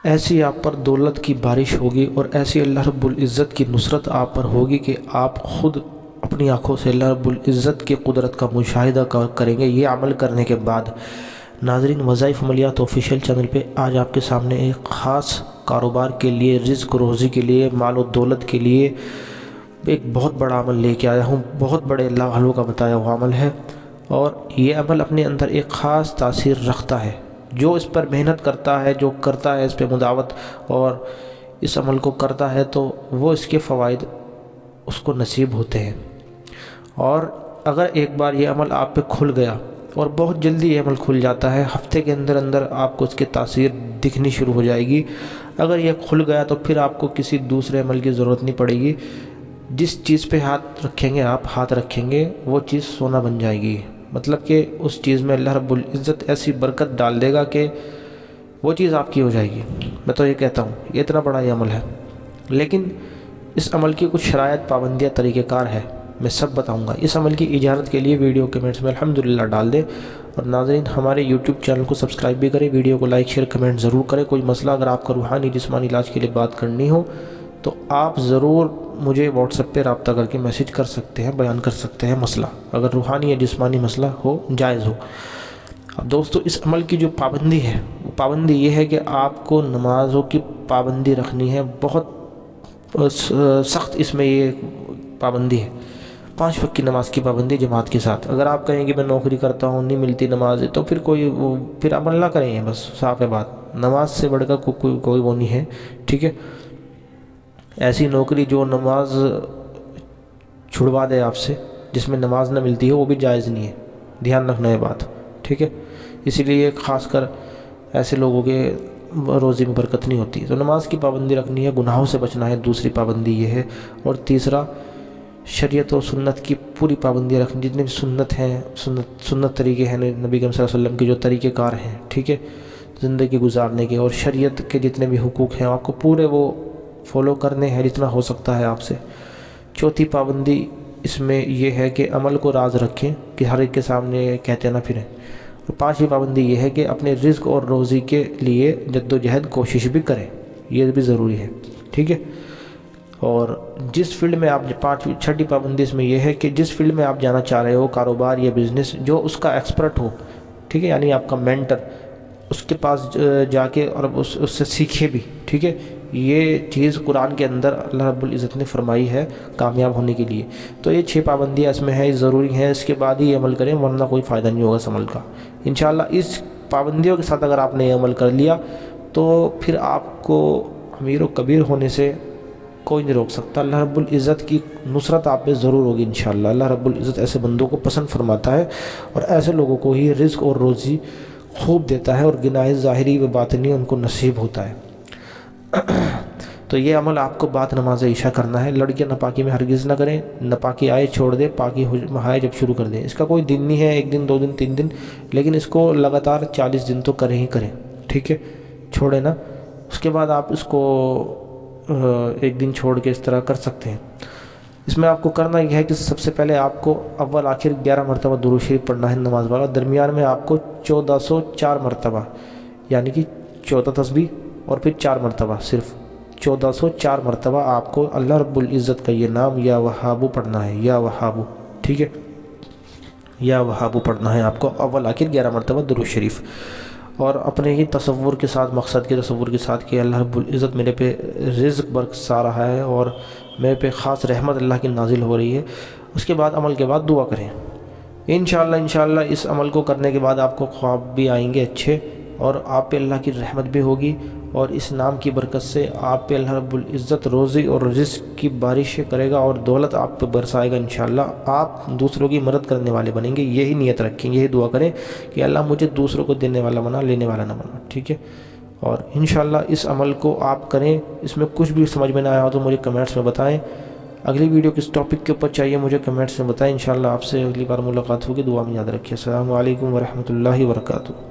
ایسی آپ پر دولت کی بارش ہوگی اور ایسی اللہ رب العزت کی نصرت آپ پر ہوگی کہ آپ خود اپنی آنکھوں سے اللہ رب العزت کی قدرت کا مشاہدہ کریں گے یہ عمل کرنے کے بعد۔ ناظرین، وظائف عملیات آفیشیل چینل پہ آج آپ کے سامنے ایک خاص کاروبار کے لیے، رزق و روزی کے لیے، مال و دولت کے لیے ایک بہت بڑا عمل لے کے آیا ہوں۔ بہت بڑے اللہ والوں کا بتایا ہوا عمل ہے، اور یہ عمل اپنے اندر ایک خاص تاثیر رکھتا ہے۔ جو اس پر محنت کرتا ہے، جو کرتا ہے اس پہ مداوت اور اس عمل کو کرتا ہے، تو وہ اس کے فوائد اس کو نصیب ہوتے ہیں۔ اور اگر ایک بار یہ عمل آپ پہ کھل گیا، اور بہت جلدی یہ عمل کھل جاتا ہے، ہفتے کے اندر اندر آپ کو اس کی تاثیر دکھنی شروع ہو جائے گی۔ اگر یہ کھل گیا تو پھر آپ کو کسی دوسرے عمل کی ضرورت نہیں پڑے گی۔ جس چیز پہ ہاتھ رکھیں گے وہ چیز سونا بن جائے گی۔ مطلب کہ اس چیز میں اللہ رب العزت ایسی برکت ڈال دے گا کہ وہ چیز آپ کی ہو جائے گی۔ میں تو یہ کہتا ہوں یہ اتنا بڑا یہ عمل ہے، لیکن اس عمل کی کچھ شرائط، پابندیاں، طریقہ کار ہے، میں سب بتاؤں گا۔ اس عمل کی اجازت کے لیے ویڈیو کمنٹس میں الحمدللہ ڈال دیں، اور ناظرین ہمارے یوٹیوب چینل کو سبسکرائب بھی کریں، ویڈیو کو لائک شیئر کمنٹ ضرور کریں۔ کوئی مسئلہ اگر آپ کا روحانی جسمانی علاج کے لیے بات کرنی ہو تو آپ ضرور مجھے واٹس ایپ پہ رابطہ کر کے میسیج کر سکتے ہیں، بیان کر سکتے ہیں مسئلہ، اگر روحانی یا جسمانی مسئلہ ہو، جائز ہو۔ اب دوستو، اس عمل کی جو پابندی ہے، وہ پابندی یہ ہے کہ آپ کو نمازوں کی پابندی رکھنی ہے۔ بہت سخت اس میں یہ پابندی ہے، 5 وقت کی نماز کی پابندی جماعت کے ساتھ۔ اگر آپ کہیں کہ میں نوکری کرتا ہوں، نہیں ملتی نماز، تو پھر عمل نہ کریں گے، بس صاف ہے بات۔ نماز سے بڑھ کر کوئی وہ نہیں ہے، ٹھیک ہے۔ ایسی نوکری جو نماز چھڑوا دے آپ سے، جس میں نماز نہ ملتی ہے، وہ بھی جائز نہیں ہے، دھیان رکھنا ہے بات، ٹھیک ہے۔ اسی لیے خاص کر ایسے لوگوں کے روزی میں برکت نہیں ہوتی۔ تو نماز کی پابندی رکھنی ہے، گناہوں سے بچنا ہے، دوسری پابندی یہ ہے۔ اور تیسرا، شریعت و سنت کی پوری پابندی رکھنی، جتنے بھی سنت ہیں، سنت طریقے ہیں نبی کریم صلی اللہ علیہ وسلم کے جو طریقہ کار ہیں، ٹھیک ہے، زندگی گزارنے کے، اور شریعت کے جتنے بھی حقوق ہیں آپ کو پورے وہ فالو کرنے ہیں جتنا ہو سکتا ہے آپ سے۔ چوتھی پابندی اس میں یہ ہے کہ عمل کو راز رکھیں، کہ ہر ایک کے سامنے کہتے نہ پھریں۔ اور 5ویں پابندی یہ ہے کہ اپنے رزق اور روزی کے لیے جد و جہد کوشش بھی کریں، یہ بھی ضروری ہے، ٹھیک ہے۔ اور جس فیلڈ میں آپ 6ٹھی پابندی اس میں یہ ہے کہ جس فیلڈ میں آپ جانا چاہ رہے ہو، کاروبار یا بزنس، جو اس کا ایکسپرٹ ہو، ٹھیک ہے، یعنی آپ کا مینٹر، اس کے پاس جا کے اور اس سے سیکھے بھی، ٹھیک ہے۔ یہ چیز قرآن کے اندر اللہ رب العزت نے فرمائی ہے کامیاب ہونے کے لیے۔ تو یہ 6 پابندیاں اس میں ہیں، ضروری ہیں، اس کے بعد ہی عمل کریں، ورنہ کوئی فائدہ نہیں ہوگا اس عمل کا انشاءاللہ۔ اس پابندیوں کے ساتھ اگر آپ نے یہ عمل کر لیا تو پھر آپ کو امیر و کبیر ہونے سے کوئی نہیں روک سکتا۔ اللہ رب العزت کی نصرت آپ پہ ضرور ہوگی انشاءاللہ۔ اللہ رب العزت ایسے بندوں کو پسند فرماتا ہے، اور ایسے لوگوں کو ہی رزق اور روزی خوب دیتا ہے، اور گناہ ظاہری و باطنی ان کو نصیب ہوتا ہے۔ تو یہ عمل آپ کو بعد نماز عشاء کرنا ہے۔ لڑکیاں ناپاکی میں ہرگز نہ کریں، ناپاکی آئے چھوڑ دیں، پاکی آئے جب شروع کر دیں۔ اس کا کوئی دن نہیں ہے، 1 دن 2 دن 3 دن، لیکن اس کو لگاتار 40 دن تو کریں ہی کریں، ٹھیک ہے، چھوڑیں نا۔ اس کے بعد آپ اس کو 1 دن چھوڑ کے اس طرح کر سکتے ہیں۔ اس میں آپ کو کرنا یہ ہے کہ سب سے پہلے آپ کو اول آخر 11 مرتبہ درود شریف پڑھنا ہے نماز والا، درمیان میں آپ کو 1404 مرتبہ، یعنی کہ 14 تسبیح اور پھر 4 مرتبہ، صرف 1404 مرتبہ آپ کو اللہ رب العزت کا یہ نام یا وہابو پڑھنا ہے، یا وہابو، ٹھیک ہے، یا وہابو پڑھنا ہے آپ کو اول آخر 11 مرتبہ درود شریف۔ اور اپنے ہی تصور کے ساتھ، مقصد کے تصور کے ساتھ کہ اللہ رب العزت میرے پہ رزق برسا رہا ہے اور میرے پہ خاص رحمت اللہ کی نازل ہو رہی ہے۔ اس کے بعد عمل کے بعد دعا کریں انشاءاللہ اس عمل کو کرنے کے بعد آپ کو خواب بھی آئیں گے اچھے، اور آپ پہ اللہ کی رحمت بھی ہوگی، اور اس نام کی برکت سے آپ پہ اللہ رب العزت روزی اور رزق کی بارش کرے گا، اور دولت آپ پہ برسائے گا انشاءاللہ۔ آپ دوسروں کی مدد کرنے والے بنیں گے، یہی نیت رکھیں، یہی دعا کریں کہ اللہ مجھے دوسروں کو دینے والا بنا، لینے والا نہ بنا، ٹھیک ہے۔ اور انشاءاللہ اس عمل کو آپ کریں۔ اس میں کچھ بھی سمجھ میں نہ آیا ہو تو مجھے کمنٹس میں بتائیں۔ اگلی ویڈیو کس ٹاپک کے اوپر چاہیے مجھے کمنٹس میں بتائیں، انشاءاللہ آپ سے اگلی بار ملاقات ہوگی۔ دعا میں یاد رکھیے۔ السلام علیکم ورحمۃ اللہ وبرکاتہ۔